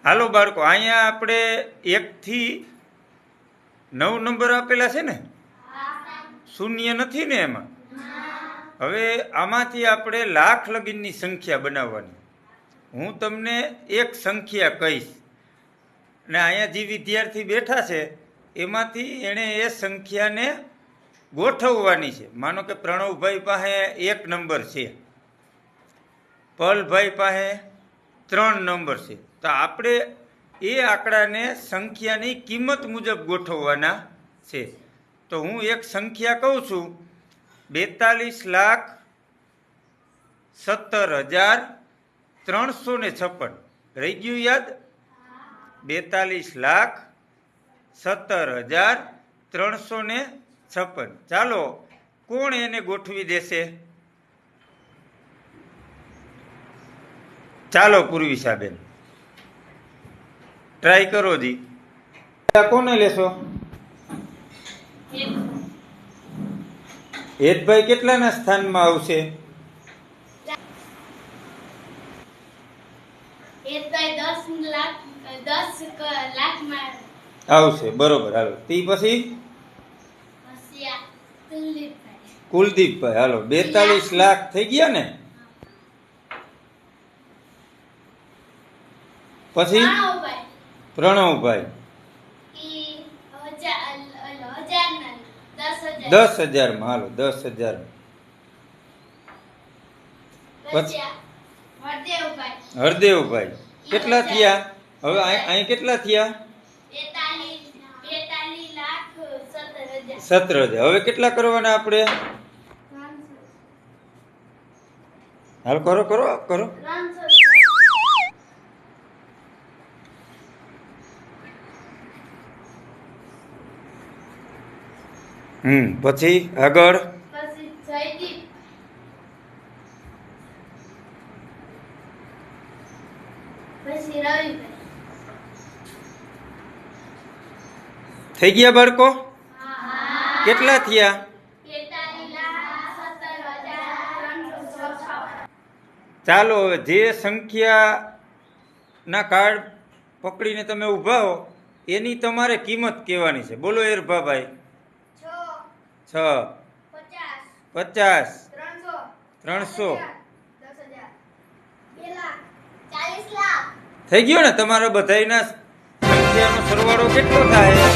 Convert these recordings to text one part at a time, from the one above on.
હાલો બાળકો, અહીંયા આપણે 1 થી 9 નંબર આપેલા છે ને, શૂન્ય નથી ને એમાં. હવે આમાંથી આપણે લાખ લગીનની સંખ્યા બનાવવાની. હું તમને એક સંખ્યા કહીશ અને અહીંયા જે વિદ્યાર્થી બેઠા છે એમાંથી એણે એ સંખ્યાને ગોઠવવાની છે. માનો કે પ્રણવભાઈ પાસે 1 નંબર છે, પલભાઈ પાસે 3 નંબર છે, તો આપણે એ આંકડાને સંખ્યાની કિંમત મુજબ ગોઠવવાના છે. તો હું એક સંખ્યા કહું છું, 42,17,356. રહી ગયું યાદ? 42,17,356. ચાલો, કોણ એને ગોઠવી દેશે? ચાલો પૂર્વિશાબેન, ટ્રાય કરો જી. કોને લેશો? હેતભાઈ કેટલાના સ્થાનમાં આવશે? આવશે, બરોબર. હાલો, તે પછી કુલદીપભાઈ. હાલો, 42 લાખ થઈ ગયા ને. પછી પ્રણવભાઈ 10,000 માં. હાલો, 10,000. પછી હરદેવભાઈ કેટલા થયા? હવે અહીં કેટલા થયા? 17,000. હવે કેટલા કરવાના આપણે? હાલ, કરો કરો કરો. પછી આગળ થઈ ગયા બાળકો? કેટલા થયા? ચાલો, હવે જે સંખ્યાના કાર્ડ પકડીને તમે ઊભા હો એની તમારે કિંમત કહેવાની છે. બોલો એરભાભાઈ. 6, 50, 300. થઈ ગયો ને? તમારા બધાના સંખ્યાનો સરવાળો કેટલો થાય?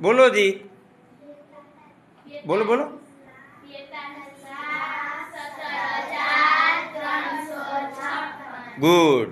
બોલો જી, બોલો બોલો. ગુડ.